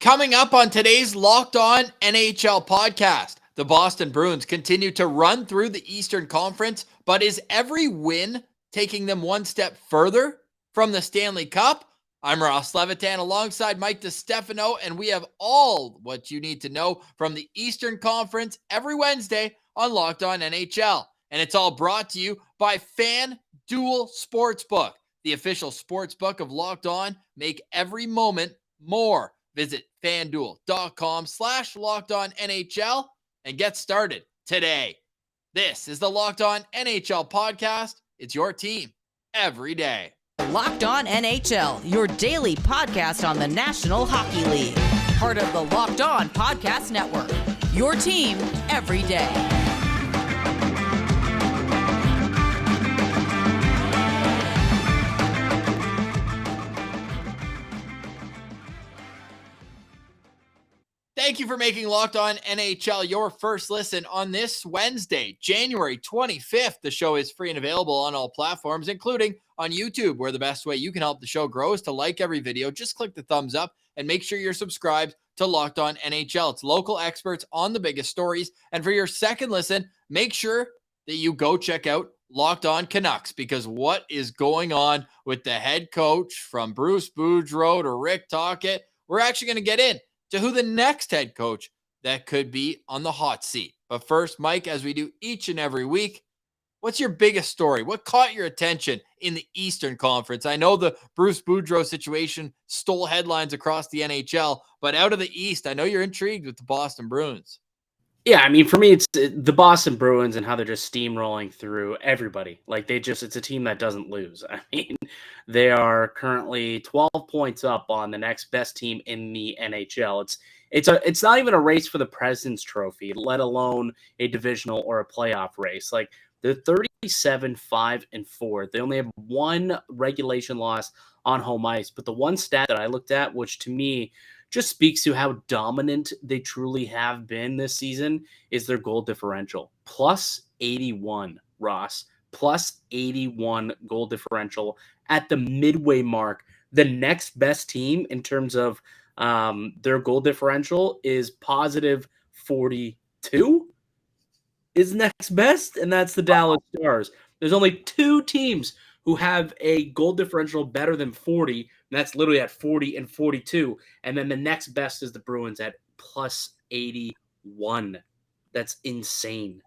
Coming up on today's Locked On NHL podcast, the Boston Bruins continue to run through the Eastern Conference, but is every win taking them one step further from the Stanley Cup? I'm Ross Levitan alongside Mike DiStefano, and we have all what you need to know from the Eastern Conference every Wednesday on Locked On NHL. And it's all brought to you by FanDuel Sportsbook, the official sportsbook of Locked On. Make every moment more. Visit FanDuel.com/LockedOnNHL and get started today. This is the Locked On NHL podcast. It's your team every day. Locked On NHL, your daily podcast on the National Hockey League. Part of the Locked On Podcast Network, your team every day. Thank you for making Locked On NHL your first listen on this Wednesday, January 25th. The show is free and available on all platforms, including on YouTube, where the best way you can help the show grow is to like every video. Just click the thumbs up and make sure you're subscribed to Locked On NHL. It's local experts on the biggest stories. And for your second listen, make sure that you go check out Locked On Canucks, because what is going on with the head coach from Bruce Boudreau to Rick Tocchet, we're actually going to get in to who the next head coach that could be on the hot seat. But first, Mike, as we do each and every week, what's your biggest story? What caught your attention in the Eastern Conference? I know the Bruce Boudreau situation stole headlines across the NHL, but out of the East, I know you're intrigued with the Boston Bruins. Yeah, I mean, for me, it's the Boston Bruins and how they're just steamrolling through everybody. It's a team that doesn't lose. I mean, they are currently 12 points up on the next best team in the NHL. It's not even a race for the President's Trophy, let alone a divisional or a playoff race. Like, they're 37-5-4. They only have one regulation loss on home ice. But the one stat that I looked at, which to me just speaks to how dominant they truly have been this season, is their goal differential. Plus 81, Ross. Plus 81 goal differential at the midway mark. The next best team in terms of their goal differential is positive 42 is next best, and that's the Dallas Stars. There's only two teams who have a goal differential better than 40, and that's literally at 40 and 42. And then the next best is the Bruins at plus 81. That's insane.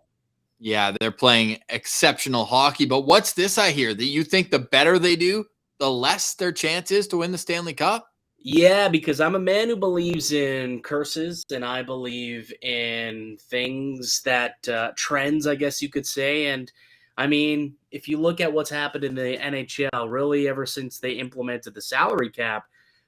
Yeah, they're playing exceptional hockey. But what's this I hear? That you think the better they do, the less their chance is to win the Stanley Cup? Yeah, because I'm a man who believes in curses, and I believe in things that trends, I guess you could say. And I mean, if you look at what's happened in the NHL, really ever since they implemented the salary cap,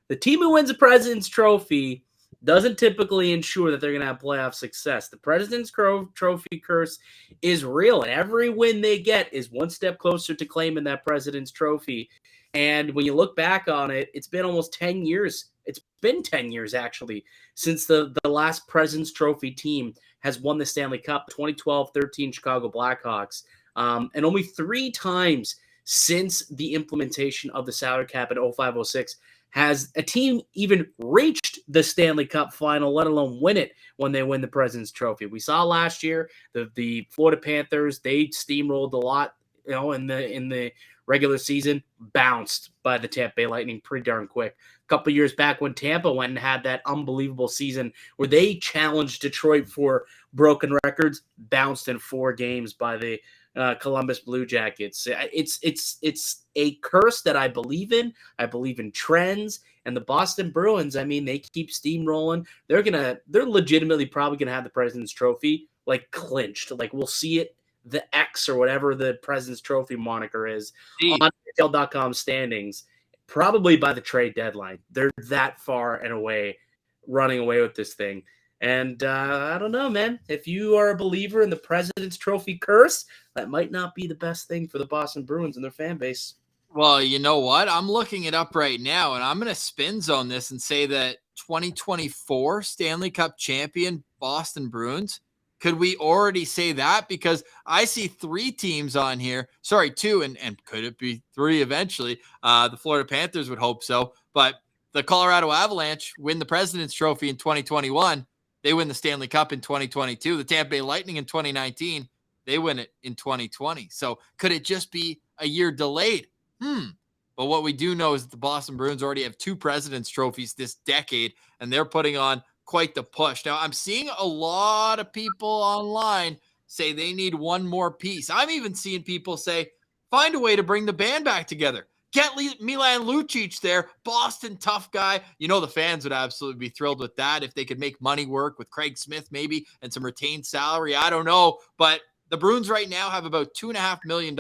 the team who wins the President's Trophy doesn't typically ensure that they're going to have playoff success. The President's Trophy curse is real, and every win they get is one step closer to claiming that President's Trophy. And when you look back on it, it's been almost 10 years. It's been 10 years, actually, since the last President's Trophy team has won the Stanley Cup, 2012-13 Chicago Blackhawks. And only 3 times since the implementation of the salary cap in 05-06 has a team even reached the Stanley Cup final, let alone win it when they win the President's Trophy. We saw last year the Florida Panthers, they steamrolled a lot, in the regular season, bounced by the Tampa Bay Lightning pretty darn quick. A couple of years back when Tampa went and had that unbelievable season where they challenged Detroit for broken records, bounced in 4 games by the Columbus Blue Jackets. It's a curse that I believe in. I believe in trends, and the Boston Bruins, I mean, they keep steamrolling. They're legitimately probably gonna have the President's Trophy like clinched. Like, we'll see it, the X or whatever the President's Trophy moniker is, on NHL.com standings, probably by the trade deadline. They're that far and away, running away with this thing. And I don't know, man. If you are a believer in the President's Trophy curse, that might not be the best thing for the Boston Bruins and their fan base. Well, you know what? I'm looking it up right now, and I'm going to spin zone this and say that 2024 Stanley Cup champion Boston Bruins. Could we already say that? Because I see 3 teams on here. Sorry, 2, and could it be 3 eventually? The Florida Panthers would hope so. But The Colorado Avalanche win the President's Trophy in 2021. They win the Stanley Cup in 2022. The Tampa Bay Lightning in 2019. They win it in 2020. So could it just be a year delayed? But what we do know is that the Boston Bruins already have 2 President's Trophies this decade, and they're putting on quite the push. Now, I'm seeing a lot of people online say they need one more piece. I'm even seeing people say, find a way to bring the band back together. Get Milan Lucic there, Boston tough guy. You know the fans would absolutely be thrilled with that if they could make money work with Craig Smith maybe and some retained salary. I don't know, but the Bruins right now have about $2.5 million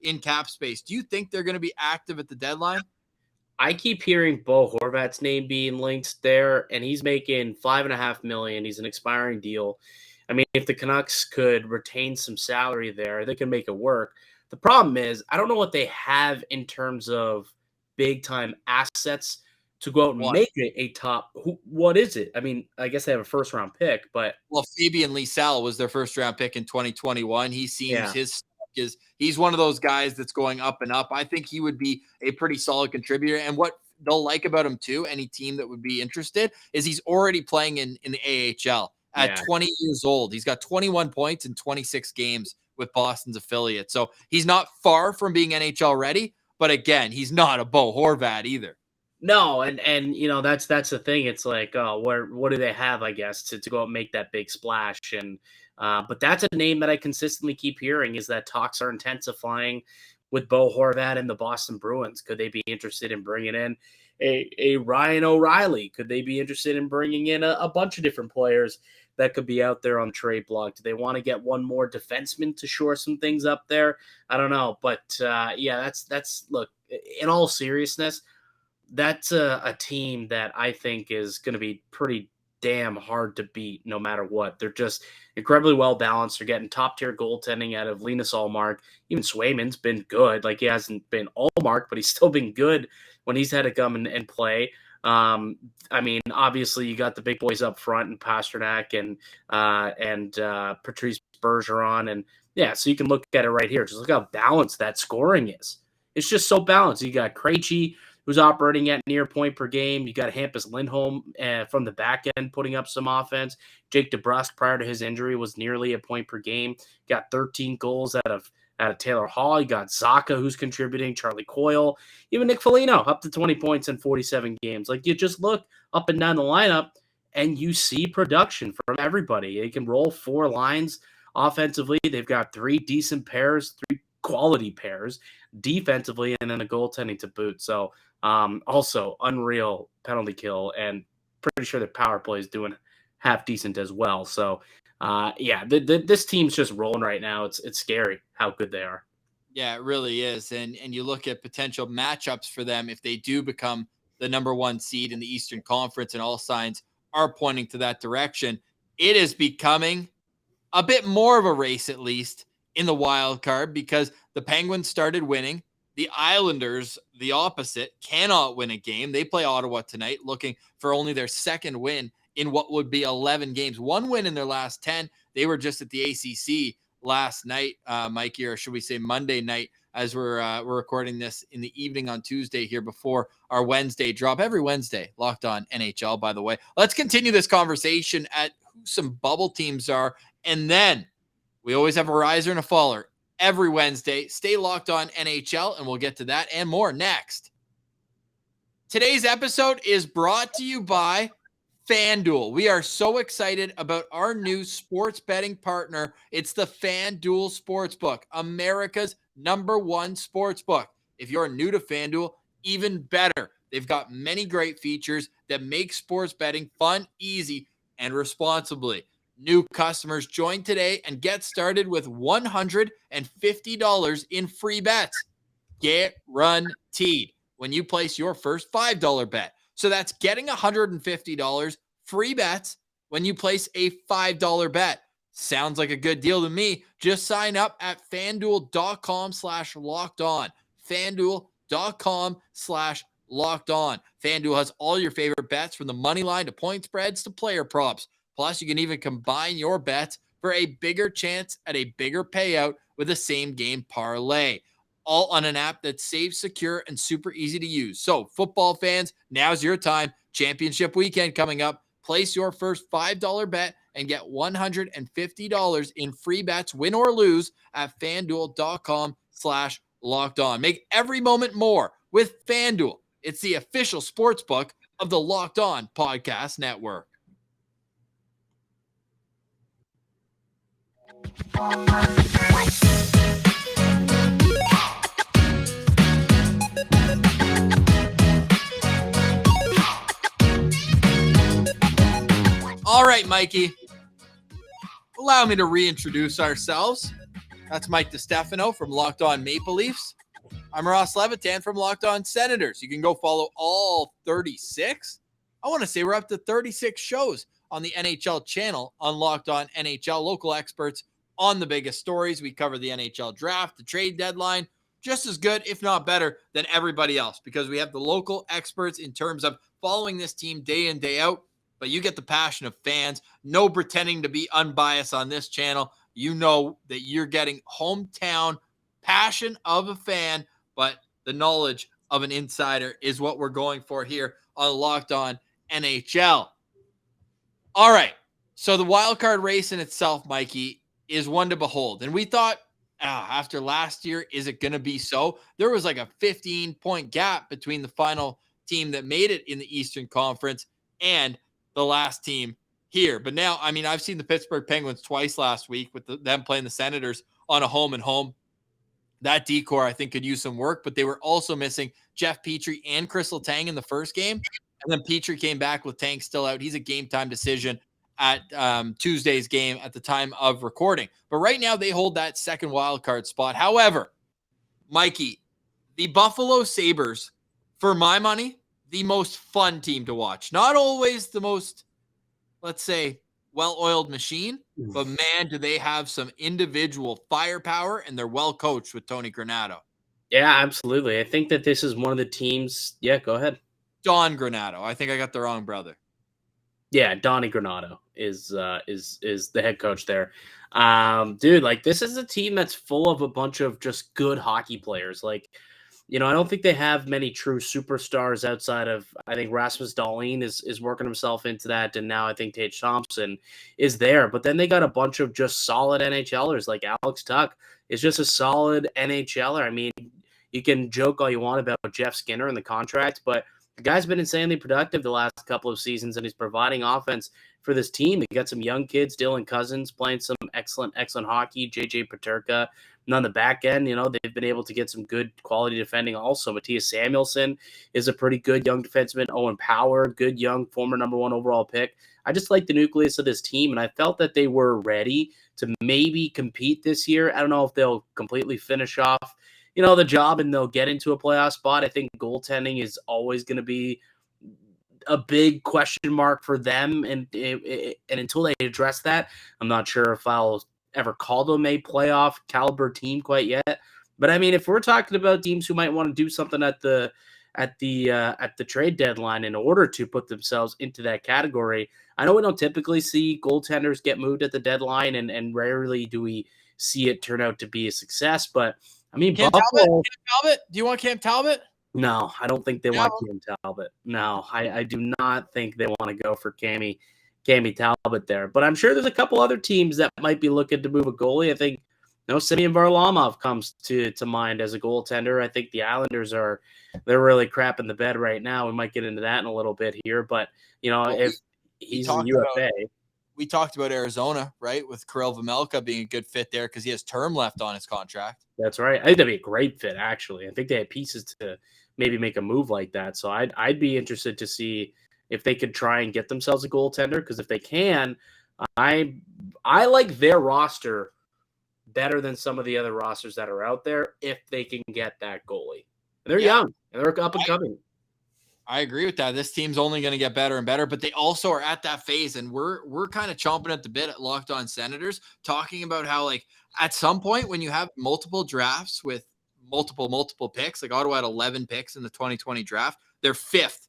in cap space. Do you think they're going to be active at the deadline? I keep hearing Bo Horvat's name being linked there, and he's making $5.5 million. He's an expiring deal. I mean, if the Canucks could retain some salary there, they can make it work. The problem is, I don't know what they have in terms of big time assets to go out and make it a top. What is it? I mean, I guess they have a first round pick, but Fabian Lysell was their first round pick in 2021. He seems his stock he's one of those guys that's going up and up. I think he would be a pretty solid contributor. And what they'll like about him too, any team that would be interested, is he's already playing in the AHL at 20 years old. He's got 21 points in 26 games with Boston's affiliate. So he's not far from being NHL ready, but again, he's not a Bo Horvat either. No, and you know that's the thing. It's like, oh, what do they have? I guess to go out and make that big splash. And but that's a name that I consistently keep hearing is that talks are intensifying with Bo Horvat and the Boston Bruins. Could they be interested in bringing in a Ryan O'Reilly? Could they be interested in bringing in a bunch of different players that could be out there on trade block? Do they want to get one more defenseman to shore some things up there? I don't know, but yeah, that's look. In all seriousness, that's a team that I think is going to be pretty damn hard to beat no matter what. They're just incredibly well balanced. They're getting top tier goaltending out of Linus Ullmark. Even Swayman's been good. Like, he hasn't been Ullmark, but he's still been good when he's had to come and play. I mean, obviously you got the big boys up front and Pasternak and Patrice Bergeron. And yeah, so you can look at it right here. Just look how balanced that scoring is. It's just so balanced. You got Krejci, who's operating at near point per game. You got Hampus Lindholm from the back end putting up some offense. Jake DeBrusk, prior to his injury, was nearly a point per game. Got 13 goals out of Taylor Hall. You got Zaka, who's contributing, Charlie Coyle, even Nick Foligno, up to 20 points in 47 games. Like, you just look up and down the lineup, and you see production from everybody. They can roll 4 lines offensively. They've got 3 decent pairs, 3 quality pairs defensively, and then a goaltending to boot. So also unreal penalty kill, and pretty sure their power play is doing half decent as well. So yeah, this team's just rolling right now. It's scary how good they are. Yeah, it really is. And you look at potential matchups for them if they do become the number 1 seed in the Eastern Conference, and all signs are pointing to that direction. It is becoming a bit more of a race, at least in the wild card, because the Penguins started winning. The Islanders, the opposite, cannot win a game. They play Ottawa tonight, looking for only their 2nd win in what would be 11 games. 1 win in their last 10. They were just at the ACC last night, Mikey, or should we say Monday night, as we're recording this in the evening on Tuesday here before our Wednesday drop. Every Wednesday, Locked On NHL, by the way. Let's continue this conversation at who some bubble teams are, and then we always have a riser and a faller every Wednesday. Stay locked on NHL, and we'll get to that and more next. Today's episode is brought to you by FanDuel. We are so excited about our new sports betting partner. It's the FanDuel Sportsbook, America's #1 sportsbook. If you're new to FanDuel, even better. They've got many great features that make sports betting fun, easy, and responsibly. New customers join today and get started with $150 in free bets. Guaranteed when you place your first $5 bet. So that's getting $150 free bets when you place a $5 bet. Sounds like a good deal to me. Just sign up at FanDuel.com/lockedon. FanDuel.com/lockedon. FanDuel has all your favorite bets, from the money line to point spreads to player props. Plus, you can even combine your bets for a bigger chance at a bigger payout with a same game parlay. all on an app that's safe, secure, and super easy to use. So, football fans, now's your time. Championship weekend coming up. Place your first $5 bet and get $150 in free bets, win or lose, at FanDuel.com/locked-on. Make every moment more with FanDuel. It's the official sports book of the Locked On Podcast Network. All right, Mikey. Allow me to reintroduce ourselves. That's Mike DiStefano from Locked On Maple Leafs. I'm Ross Levitan from Locked On Senators. You can go follow all 36. I want to say we're up to 36 shows on the NHL channel on Locked On NHL. Local experts on the biggest stories. We cover the NHL draft, the trade deadline, just as good, if not better, than everybody else because we have the local experts in terms of following this team day in, day out. But you get the passion of fans. No pretending to be unbiased on this channel. You know that you're getting hometown passion of a fan, but the knowledge of an insider is what we're going for here on Locked On NHL. All right. So the wild card race in itself, Mikey, is one to behold. And we thought, after last year, is it going to be so? There was like a 15-point gap between the final team that made it in the Eastern Conference and the last team here. But now, I mean, I've seen the Pittsburgh Penguins twice last week with them playing the Senators on a home and home. That decor, I think, could use some work, but they were also missing Jeff Petrie and Crystal Tang in the first game. And then Petrie came back with Tang still out. He's a game-time decision at Tuesday's game at the time of recording. But right now, they hold that second wild card spot. However, Mikey, the Buffalo Sabres, for my money, the most fun team to watch. Not always the most, let's say, well-oiled machine, but man, do they have some individual firepower, and they're well coached with Tony Granato. Yeah, absolutely. I think that this is one of the teams. Yeah, go ahead. Don Granato. I think I got the wrong brother. Yeah, Donnie Granato is the head coach there. Dude, like this is a team that's full of a bunch of just good hockey players. Like, you know, I don't think they have many true superstars outside of, I think Rasmus Dahlin is working himself into that. And now I think Tage Thompson is there. But then they got a bunch of just solid NHLers like Alex Tuck is just a solid NHLer. I mean, you can joke all you want about Jeff Skinner and the contract, but the guy's been insanely productive the last couple of seasons, and he's providing offense for this team. They got some young kids, Dylan Cousins, playing some excellent hockey, JJ Paterka. And on the back end, you know, they've been able to get some good quality defending also. Matthias Samuelsson is a pretty good young defenseman. Owen Power, good young former number 1 overall pick. I just like the nucleus of this team, and I felt that they were ready to maybe compete this year. I don't know if they'll completely finish off, you know, the job and they'll get into a playoff spot. I think goaltending is always going to be a big question mark for them. And until they address that, I'm not sure if I'll ever call them a playoff caliber team quite yet. But I mean, if we're talking about teams who might want to do something at the trade deadline in order to put themselves into that category, I know we don't typically see goaltenders get moved at the deadline, and rarely do we see it turn out to be a success. But I mean, Cam Buffalo. Talbot? Do you want Cam Talbot? No, I don't think they want Cam Talbot. No, I do not think they want to go for Cammy Talbot there. But I'm sure there's a couple other teams that might be looking to move a goalie. I think, you know, Semyon Varlamov comes to mind as a goaltender. I think the Islanders they're really crapping the bed right now. We might get into that in a little bit here. But, you know, if he's a UFA. We talked about Arizona, right, with Kirill Vejmelka being a good fit there because he has term left on his contract. That's right. I think that'd be a great fit, actually. I think they had pieces to maybe make a move like that. So I'd be interested to see if they could try and get themselves a goaltender, because if they can, I like their roster better than some of the other rosters that are out there if they can get that goalie. And they're young and they're up and coming. I agree with that. This team's only going to get better and better, but they also are at that phase, and we're kind of chomping at the bit at Locked On Senators, talking about how, like, at some point when you have multiple drafts with multiple picks, like Ottawa had 11 picks in the 2020 draft, their fifth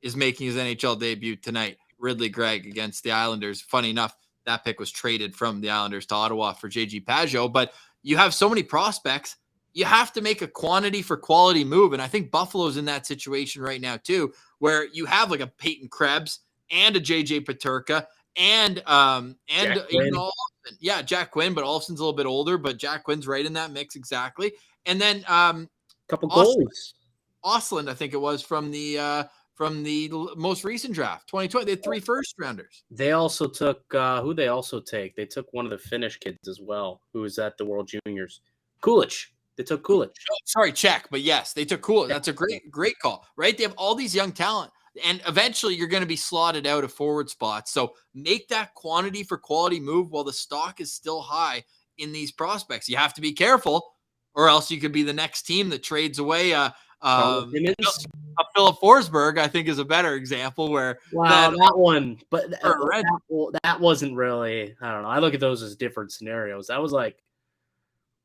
is making his NHL debut tonight, Ridley Gregg against the Islanders. Funny enough, that pick was traded from the Islanders to Ottawa for JG Pajot, but you have so many prospects. you have to make a quantity for quality move. And I think Buffalo's in that situation right now too, where you have like a Peyton Krebs and a JJ Paterka and Jack even Quinn. Olsen. Yeah, Jack Quinn, but Olsen's a little bit older, but Jack Quinn's right in that mix exactly. And then Couple Austin, goalies. Osland, I think it was from the most recent draft, 2020. They had 3 first rounders. They also took who they also take. They took one of the Finnish kids as well, who was at the World Juniors. Kulich. They took Kulich. Oh, sorry, Czech, but yes, they took Cool. That's a great call, right? They have all these young talent, and eventually you're going to be slotted out of forward spots. So make that quantity for quality move while the stock is still high in these prospects. You have to be careful, or else you could be the next team that trades away. Simmons. Philip Forsberg, I think, is a better example where Wow, that one, but Red. that wasn't really. I don't know. I look at those as different scenarios. That was like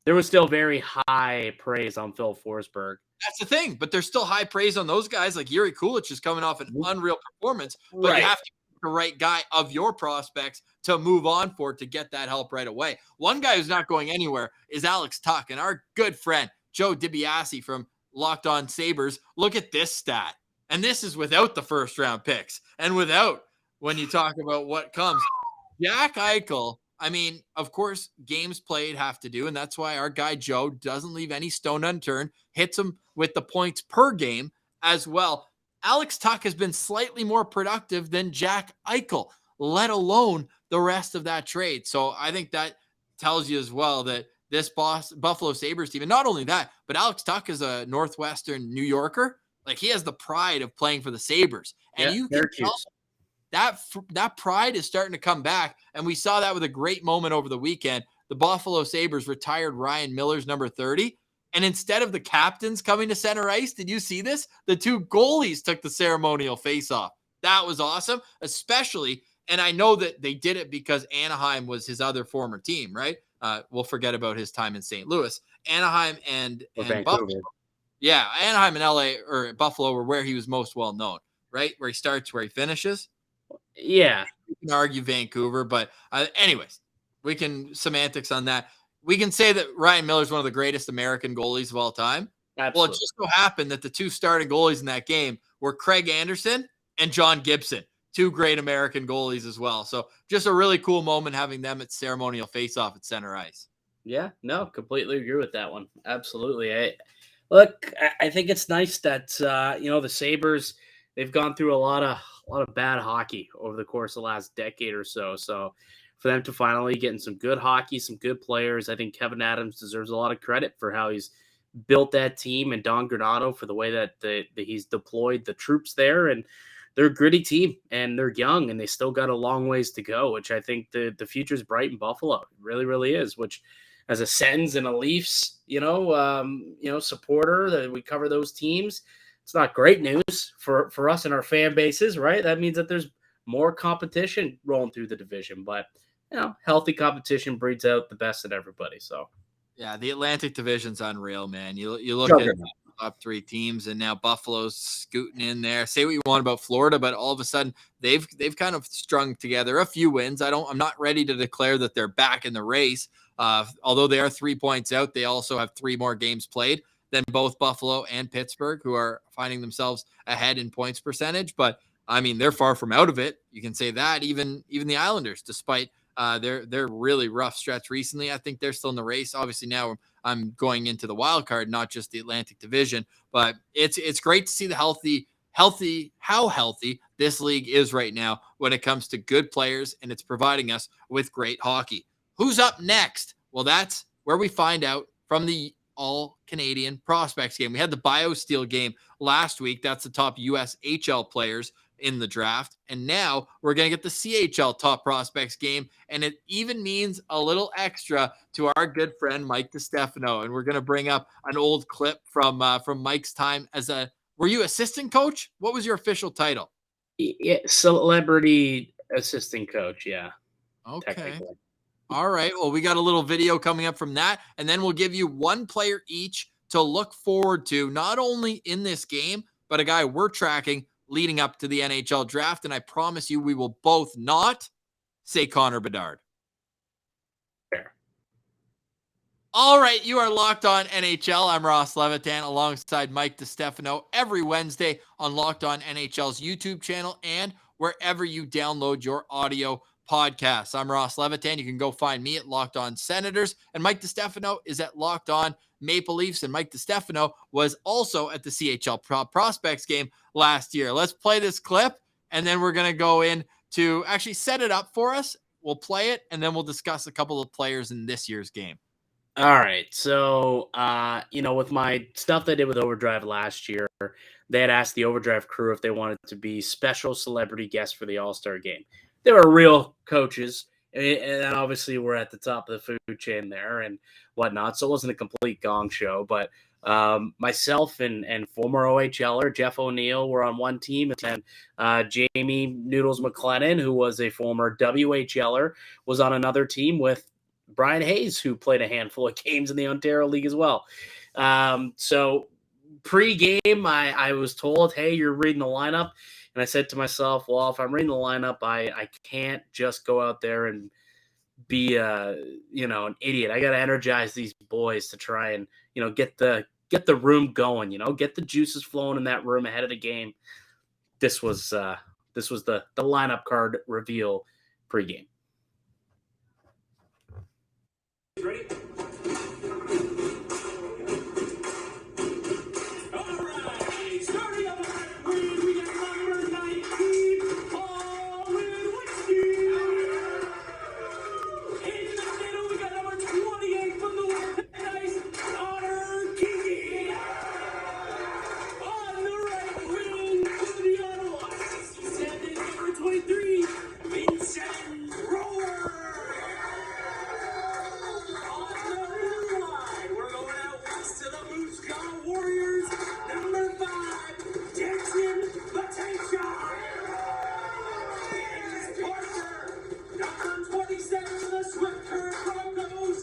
there was still very high praise on Phil Forsberg. That's the thing, but there's still high praise on those guys. Like Yuri Kulich is coming off an unreal performance, but Right. you have to pick the right guy of your prospects to move on for to get that help right away. One guy who's not going anywhere is Alex Tuck, and our good friend Joe DiBiase from Locked On Sabres. Look at this stat, and this is without the first round picks and without when you talk about what comes. Jack Eichel. I mean, of course, games played have to do, and that's why our guy Joe doesn't leave any stone unturned, hits him with the points per game as well. Alex Tuck has been slightly more productive than Jack Eichel, let alone the rest of that trade. So I think that tells you as well that this Buffalo Sabres team, and not only that, but Alex Tuck is a Northwestern New Yorker. Like, he has the pride of playing for the Sabres. And you can tell that pride is starting to come back, and we saw that with a great moment over the weekend. The Buffalo Sabres retired Ryan Miller's number 30, and instead of the captains coming to center ice, did you see this? The 2 goalies took the ceremonial face-off. That was awesome, especially, and I know that they did it because Anaheim was his other former team, right? We'll forget about his time in St. Louis. Anaheim and Buffalo. Yeah, Anaheim and LA or Buffalo were where he was most well known, right? Where he starts, where he finishes. Yeah. We can argue Vancouver, but anyways, we can semantics on that. We can say that Ryan Miller is one of the greatest American goalies of all time. Absolutely. Well, it just so happened that the 2 starting goalies in that game were Craig Anderson and John Gibson, 2 great American goalies as well. So just a really cool moment having them at ceremonial face-off at center ice. Yeah, no, completely agree with that one. Absolutely. I think it's nice that the Sabres, they've gone through a lot of bad hockey over the course of the last decade or so. So for them to finally get in some good hockey, some good players, I think Kevin Adams deserves a lot of credit for how he's built that team, and Don Granato for the way that he's deployed the troops there. And they're a gritty team, and they're young, and they still got a long ways to go, which I think the future is bright in Buffalo. It really, really is, which as a Sens and a Leafs, supporter that we cover those teams, it's not great news for us and our fan bases, right? That means that there's more competition rolling through the division, but healthy competition breeds out the best in everybody. So, yeah, the Atlantic Division's unreal, man. You look at the top 3 teams, and now Buffalo's scooting in there. Say what you want about Florida, but all of a sudden they've kind of strung together a few wins. I'm not ready to declare that they're back in the race. Although they are 3 points out, they also have 3 more games played than both Buffalo and Pittsburgh, who are finding themselves ahead in points percentage. But I mean, they're far from out of it. You can say that even the Islanders, despite their really rough stretch recently, I think they're still in the race. Obviously, now I'm going into the wild card, not just the Atlantic Division. But it's great to see the how healthy this league is right now when it comes to good players, and it's providing us with great hockey. Who's up next? Well, that's where we find out from the All-Canadian Prospects game. We had the BioSteel game last week. That's the top USHL players in the draft. And now we're going to get the CHL top prospects game. And it even means a little extra to our good friend, Mike DiStefano. And we're going to bring up an old clip from Mike's time as were you assistant coach? What was your official title? Yeah, celebrity assistant coach. Yeah. Okay. All right. Well, we got a little video coming up from that, and then we'll give you 1 player each to look forward to, not only in this game, but a guy we're tracking leading up to the NHL draft. And I promise you, we will both not say Connor Bedard. Fair. All right, you are Locked On NHL. I'm Ross Levitan alongside Mike DiStefano every Wednesday on Locked On NHL's YouTube channel and wherever you download your audio podcasts. I'm Ross Levitan. You can go find me at Locked On Senators, and Mike DiStefano is at Locked On Maple Leafs, and Mike DiStefano was also at the CHL Prospects game last year. Let's play this clip, and then we're going to go in to actually set it up for us. We'll play it, and then we'll discuss a couple of players in this year's game. All right. So, with my stuff that I did with Overdrive last year, they had asked the Overdrive crew if they wanted to be special celebrity guests for the All-Star game. They were real coaches, and obviously we're at the top of the food chain there and whatnot. So it wasn't a complete gong show, but myself and former OHLer Jeff O'Neill were on one team, and Jamie Noodles McLennan, who was a former WHLer, was on another team with Brian Hayes, who played a handful of games in the Ontario League as well. So pre-game, I was told, hey, you're reading the lineup. And I said to myself, well, if I'm reading the lineup, I can't just go out there and be an idiot. I got to energize these boys to try and, get the room going, get the juices flowing in that room ahead of the game. This was the lineup card reveal pre-game. Ready? All right, starting up at green, we got number 19, Colin Whiskey. In the middle, we got number 28 from the West Nice, Connor Kiki. On the right wing, to the Ottawa, 67, number 23, Vincent Roller. We're going out west to the Moose Jaw Warriors. Number 5, Jackson Batasha. James Parker. Number 27, the Swift Current Broncos,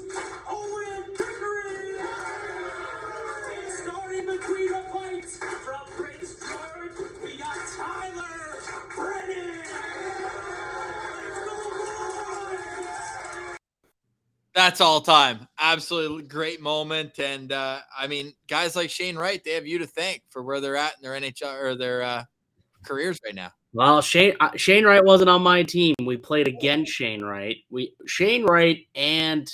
Owen Pickering. And starting between the pipes from Prince George, we got Tyler Brennan. Let's go, boys! That's all time. Absolutely great moment. And guys like Shane Wright, they have you to thank for where they're at in their NHL or their careers right now. Well, Shane Wright wasn't on my team. We played against Shane Wright. Shane Wright and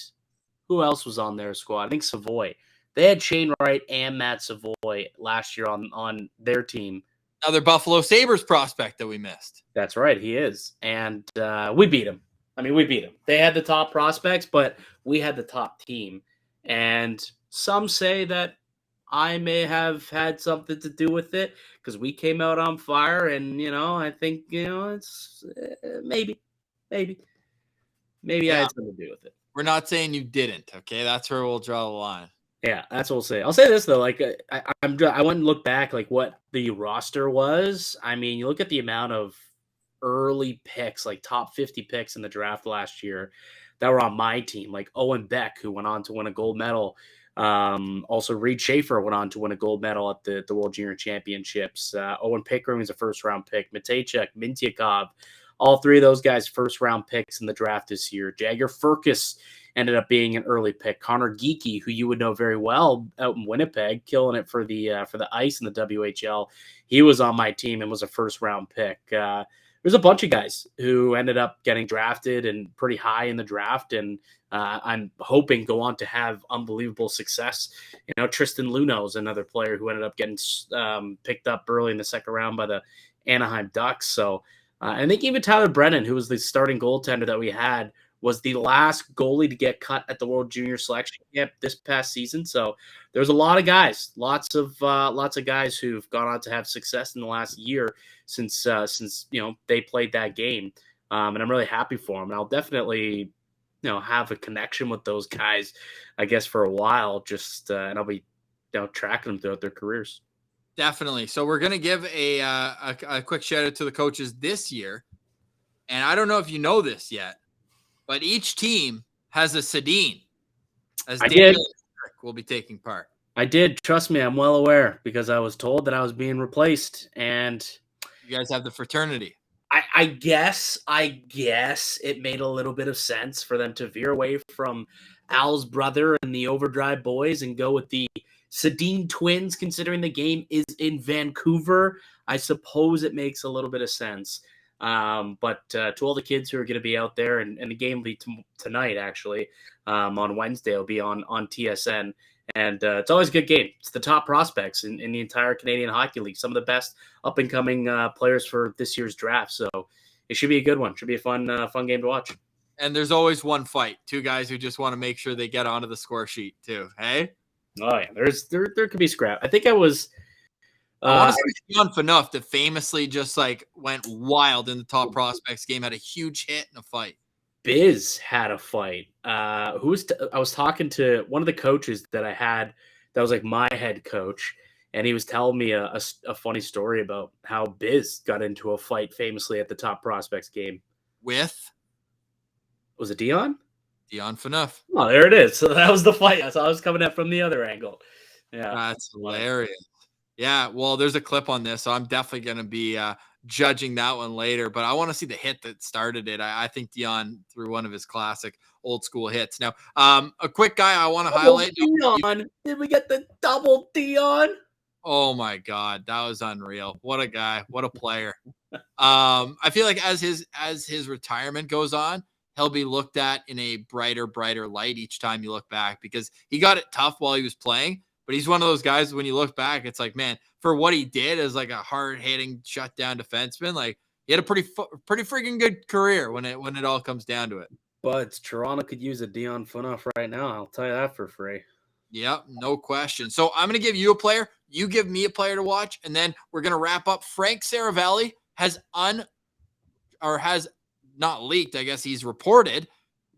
who else was on their squad? I think Savoy. They had Shane Wright and Matt Savoy last year on their team. Another Buffalo Sabres prospect that we missed. That's right, he is. And we beat him. We beat them. They had the top prospects, but we had the top team. And some say that I may have had something to do with it because we came out on fire. And, I think, it's maybe I had something to do with it. We're not saying you didn't, okay? That's where we'll draw the line. Yeah, that's what we'll say. I'll say this, though. Like, I went and looked back, like, what the roster was. You look at the amount of early picks, like top 50 picks in the draft last year that were on my team, like Owen Beck, who went on to win a gold medal. Also, Reed Schaefer went on to win a gold medal at the World Junior Championships. Owen Pickering was a first-round pick. Matejchuk, Mintyakov, all three of those guys first-round picks in the draft this year. Jagger Furcus ended up being an early pick. Connor Geekie, who you would know very well out in Winnipeg, killing it for the Ice in the WHL. He was on my team and was a first-round pick. There's a bunch of guys who ended up getting drafted and pretty high in the draft, and I'm hoping go on to have unbelievable success. Tristan Luno's another player who ended up getting picked up early in the second round by the Anaheim Ducks. So, I think even Tyler Brennan, who was the starting goaltender that we had, was the last goalie to get cut at the World Junior Selection Camp this past season. So there's a lot of guys, lots of guys who've gone on to have success in the last year since they played that game. And I'm really happy for them. And I'll definitely have a connection with those guys, I guess, for a while. And I'll be tracking them throughout their careers. Definitely. So we're gonna give a quick shout out to the coaches this year, and I don't know if you know this yet, but each team has a Sedin, as Daniel will be taking part. I did. Trust me, I'm well aware because I was told that I was being replaced, and you guys have the fraternity. I guess it made a little bit of sense for them to veer away from Al's brother and the Overdrive boys and go with the Sedin twins, considering the game is in Vancouver. I suppose it makes a little bit of sense. But to all the kids who are going to be out there, and the game will be tonight, actually, on Wednesday, will be on TSN. And it's always a good game. It's the top prospects in the entire Canadian Hockey League, some of the best up-and-coming players for this year's draft. So it should be a good one. Should be a fun game to watch. And there's always one fight. Two guys who just want to make sure they get onto the score sheet too. Hey? Oh, yeah. There could be scrap. I think I want to say Dion Phaneuf that famously just like went wild in the top prospects game, had a huge hit in a fight. Biz had a fight. I was talking to one of the coaches that I had that was like my head coach, and he was telling me a funny story about how Biz got into a fight famously at the top prospects game. With? Was it Dion? Dion Phaneuf. Oh, there it is. So that was the fight. So I was coming at from the other angle. Yeah. That's hilarious. Yeah, well, there's a clip on this, so I'm definitely going to be judging that one later. But I want to see the hit that started it. I think Dion threw one of his classic old school hits. Now, a quick guy I want to highlight. Dion. Did we get the double Dion? Oh my God, that was unreal. What a guy. What a player. I feel like as his retirement goes on, he'll be looked at in a brighter light each time you look back, because he got it tough while he was playing. But he's one of those guys, when you look back, it's like, man, for what he did as like a hard-hitting, shutdown defenseman, like he had a pretty freaking good career when it all comes down to it. But Toronto could use a Dion Phaneuf right now. I'll tell you that for free. Yep, no question. So I'm going to give you a player. You give me a player to watch, and then we're going to wrap up. Frank Saravelli has not leaked, I guess he's reported,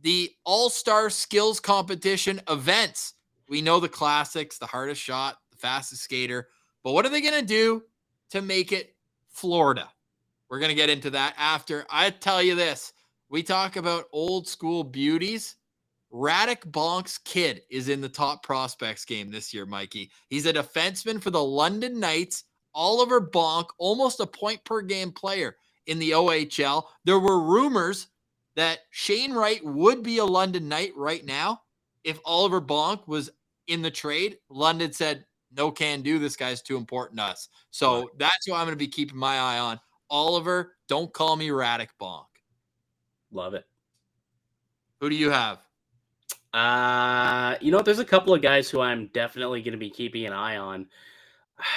the All-Star Skills Competition events. We know the classics, the hardest shot, the fastest skater, but what are they going to do to make it Florida? We're going to get into that after. I tell you this, we talk about old school beauties. Radek Bonk's kid is in the top prospects game this year, Mikey. He's a defenseman for the London Knights. Oliver Bonk, almost a point per game player in the OHL. There were rumors that Shane Wright would be a London Knight right now if Oliver Bonk was in the trade. London said, no can do. This guy's too important to us. So that's what I'm going to be keeping my eye on. Oliver, don't call me Radek Bonk. Love it. Who do you have? There's a couple of guys who I'm definitely going to be keeping an eye on.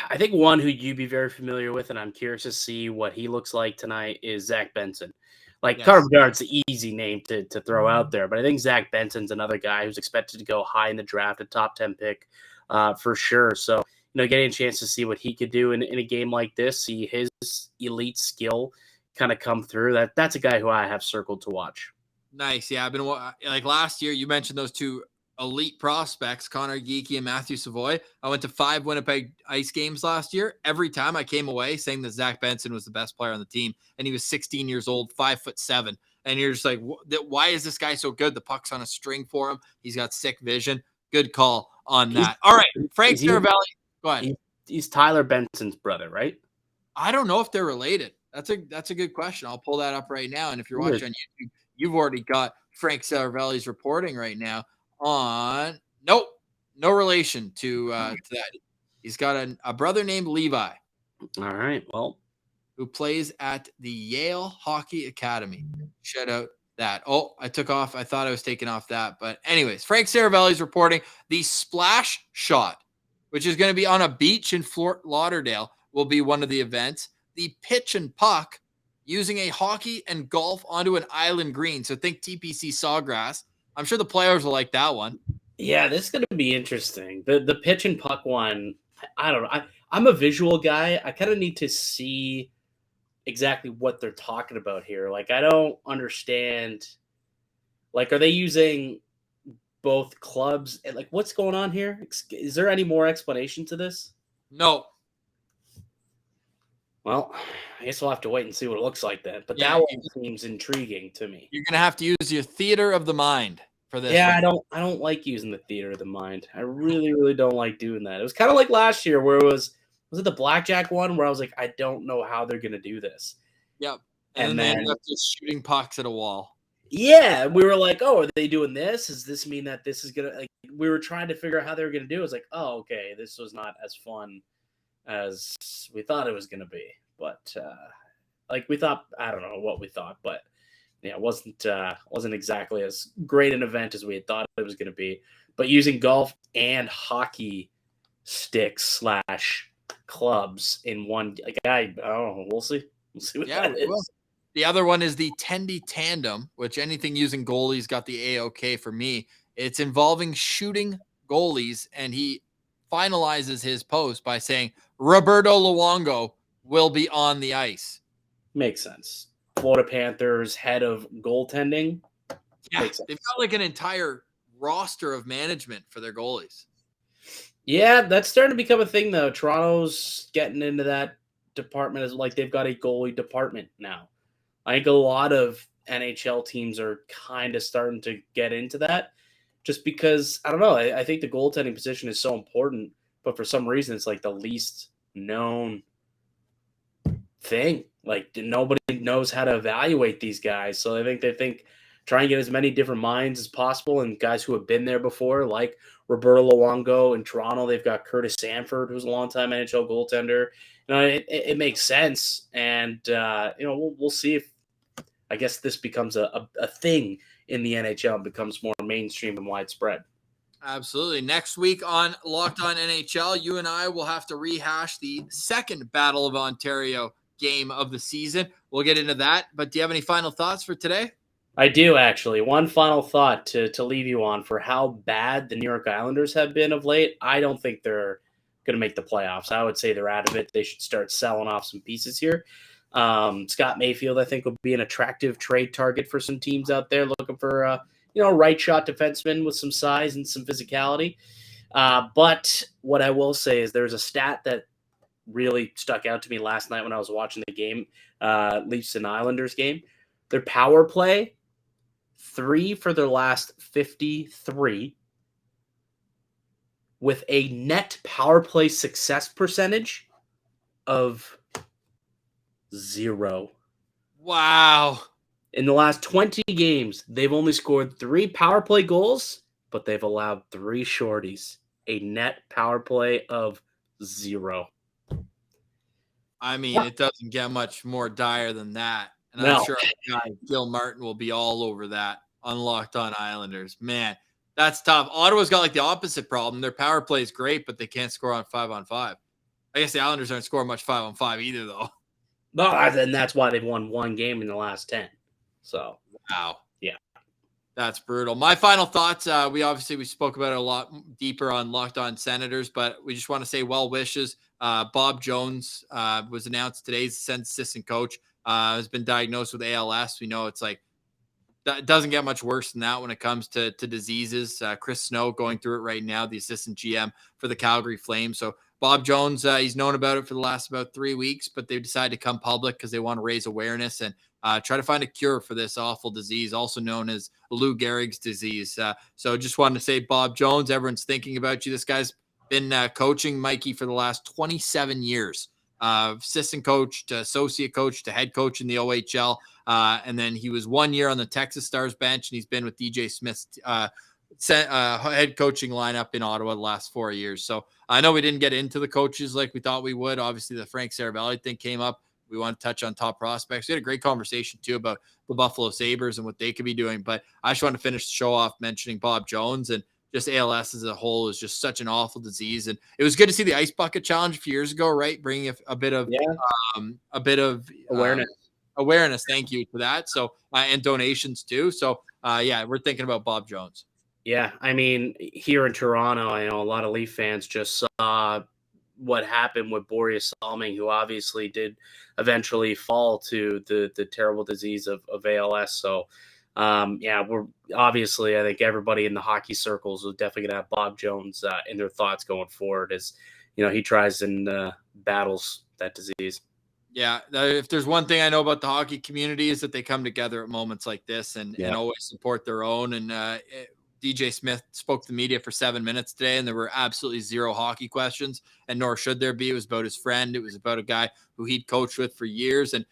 I think one who you'd be very familiar with, and I'm curious to see what he looks like tonight, is Zach Benson. Yes. Connor Bedard's the easy name to throw out there, but I think Zach Benson's another guy who's expected to go high in the draft, a top 10 pick for sure. So, getting a chance to see what he could do in a game like this, see his elite skill kind of come through. That's a guy who I have circled to watch. Nice. Yeah, I've been like last year. You mentioned those two elite prospects, Connor Geekie and Matthew Savoy. I went to 5 Winnipeg Ice games last year. Every time I came away saying that Zach Benson was the best player on the team, and he was 16 years old, 5'7", and you're just like, why is this guy so good? The puck's on a string for him. He's got sick vision. Good call on that. All right, Frank Saravelli. Go ahead. He's Tyler Benson's brother, right? I don't know if they're related. That's a good question. I'll pull that up right now. And if you're watching on YouTube, you've already got Frank Saravelli's reporting right now on no relation to that. He's got a brother named Levi. All right. Well, who plays at the Yale Hockey Academy. Shout out that. Oh, I took off. I thought I was taking off that. But anyways, Frank Saravelli's reporting the splash shot, which is going to be on a beach in Fort Lauderdale, will be one of the events. The pitch and puck, using a hockey and golf onto an island green. So think TPC Sawgrass. I'm sure the players will like that one. Yeah, this is going to be interesting. The pitch and puck one, I don't know. I'm a visual guy. I kind of need to see exactly what they're talking about here. Like, I don't understand. Like, are they using both clubs? And like, what's going on here? Is there any more explanation to this? No. Well, I guess we'll have to wait and see what it looks like then. But that one seems intriguing to me. You're going to have to use your theater of the mind for this. Yeah, one. I don't like using the theater of the mind. I really, really don't like doing that. It was kind of like last year where it was it the blackjack one where I was like, I don't know how they're going to do this. Yep. And then you have to shooting pucks at a wall. Yeah, we were like, oh, are they doing this? Does this mean that this is gonna like we were trying to figure out how they were gonna do it. It was like, oh, okay, this was not as fun as we thought it was gonna be. But like we thought, I don't know what we thought, but yeah, it wasn't exactly as great an event as we had thought it was gonna be. But using golf and hockey sticks slash clubs in one, like I don't know, we'll see. We'll see what Yeah, that we will. is. The other one is the Tendy Tandem, which anything using goalies got the A-OK for me. It's involving shooting goalies, and he finalizes his post by saying Roberto Luongo will be on the ice. Makes sense. Florida Panthers head of goaltending. Yeah, Makes sense. they've got like an entire roster of management for their goalies. Yeah, that's starting to become a thing though. Toronto's getting into that department as like they've got a goalie department now. I think a lot of NHL teams are kind of starting to get into that just because I don't know. I think the goaltending position is so important, but for some reason it's like the least known thing. Like nobody knows how to evaluate these guys. So I think they think try and get as many different minds as possible and guys who have been there before, like Roberto Luongo in Toronto. They've got Curtis Sanford, who's a longtime NHL goaltender. You know, it makes sense, and you know we'll see if I guess this becomes a thing in the NHL and becomes more mainstream and widespread. Absolutely. Next week on Locked On NHL, you and I will have to rehash the second Battle of Ontario game of the season. We'll get into that. But do you have any final thoughts for today? I do actually. One final thought to leave you on for how bad the New York Islanders have been of late. I don't think they're going to make the playoffs. I would say they're out of it. They should start selling off some pieces here. Scott Mayfield, I think, will be an attractive trade target for some teams out there looking for right shot defenseman with some size and some physicality. But what I will say is there's a stat that really stuck out to me last night when I was watching the game, Leafs and Islanders game. Their power play, 3 for their last 53, with a net power play success percentage of 0. Wow. In the last 20 games, they've only scored 3 power play goals, but they've allowed 3 shorties. A net power play of 0. I mean, it doesn't get much more dire than that. And No. I'm sure our guy Gil Martin will be all over that on Locked On Islanders. Man, that's tough. Ottawa's got like the opposite problem. Their power play is great, but they can't score on 5-on-5. I guess the Islanders aren't scoring much 5-on-5 either, though. No, and that's why they've won 1 game in the last 10. So, Wow. yeah. That's brutal. My final thoughts, we spoke about it a lot deeper on Locked On Senators, but we just want to say well wishes. Bob Jones was announced today as the assistant coach, has been diagnosed with ALS. We know it's like, that doesn't get much worse than that when it comes to diseases. Chris Snow going through it right now, the assistant GM for the Calgary Flames. So Bob Jones, he's known about it for the last about 3 weeks, but they've decided to come public because they want to raise awareness and try to find a cure for this awful disease, also known as Lou Gehrig's disease. So just wanted to say, Bob Jones, everyone's thinking about you. This guy's been coaching Mikey for the last 27 years. Assistant coach to associate coach to head coach in the OHL. And then he was 1 year on the Texas Stars bench, and he's been with DJ Smith's head coaching lineup in Ottawa the last 4 years. So I know we didn't get into the coaches like we thought we would. Obviously, the Frank Saravalli thing came up. We want to touch on top prospects. We had a great conversation, too, about the Buffalo Sabres and what they could be doing. But I just want to finish the show off mentioning Bob Jones, and just ALS as a whole is just such an awful disease. And it was good to see the Ice Bucket Challenge a few years ago, right? Bringing a bit of Awareness. Awareness. Thank you for that. So, and donations too. So, we're thinking about Bob Jones. Yeah, I mean, here in Toronto, I know a lot of Leaf fans just saw what happened with Boreas Salming, who obviously did eventually fall to the terrible disease of ALS. So, we're obviously, I think everybody in the hockey circles is definitely going to have Bob Jones in their thoughts going forward as, he tries and battles that disease. Yeah, if there's one thing I know about the hockey community is that they come together at moments like this and always support their own. And DJ Smith spoke to the media for 7 minutes today, and there were absolutely zero hockey questions, and nor should there be. It was about his friend. It was about a guy who he'd coached with for years, and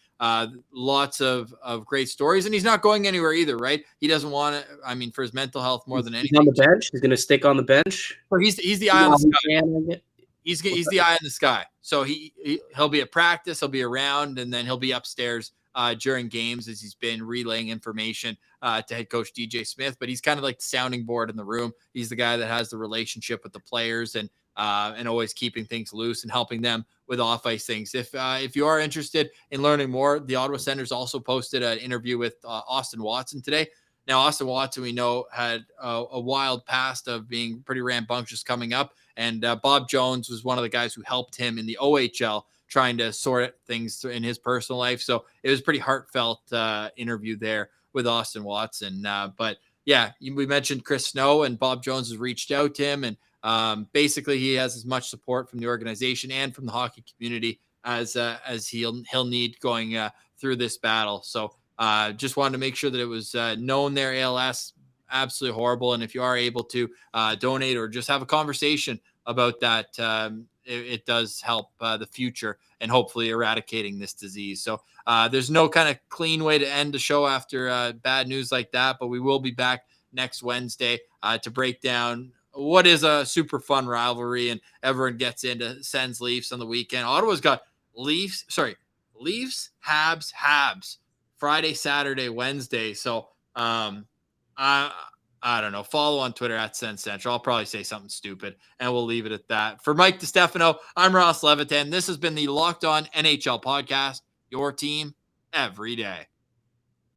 lots of great stories. And he's not going anywhere either, right? He doesn't want to, I mean, for his mental health more than anything. He's on the bench. He's going to stick on the bench. Or he's the eye on the sky. He's the eye in the sky. So he'll be at practice, he'll be around, and then he'll be upstairs during games as he's been relaying information to head coach DJ Smith. But he's kind of like the sounding board in the room. He's the guy that has the relationship with the players and always keeping things loose and helping them with off ice things. If you are interested in learning more, the Ottawa Senators also posted an interview with Austin Watson today. Now, Austin Watson, we know, had a wild past of being pretty rambunctious coming up. And Bob Jones was one of the guys who helped him in the OHL trying to sort things in his personal life. So it was a pretty heartfelt interview there with Austin Watson. But yeah, we mentioned Chris Snow, and Bob Jones has reached out to him. And basically he has as much support from the organization and from the hockey community as he'll need going through this battle. So just wanted to make sure that it was known there. ALS, absolutely horrible. And if you are able to donate or just have a conversation about that, it does help the future and hopefully eradicating this disease. So there's no kind of clean way to end the show after bad news like that, but we will be back next Wednesday to break down what is a super fun rivalry, and everyone gets into Sens Leafs on the weekend. Ottawa's got Leafs, Habs, Friday, Saturday, Wednesday. So I don't know. Follow on Twitter at Sens Central. I'll probably say something stupid, and we'll leave it at that. For Mike DiStefano, I'm Ross Levitan. This has been the Locked On NHL podcast, your team every day.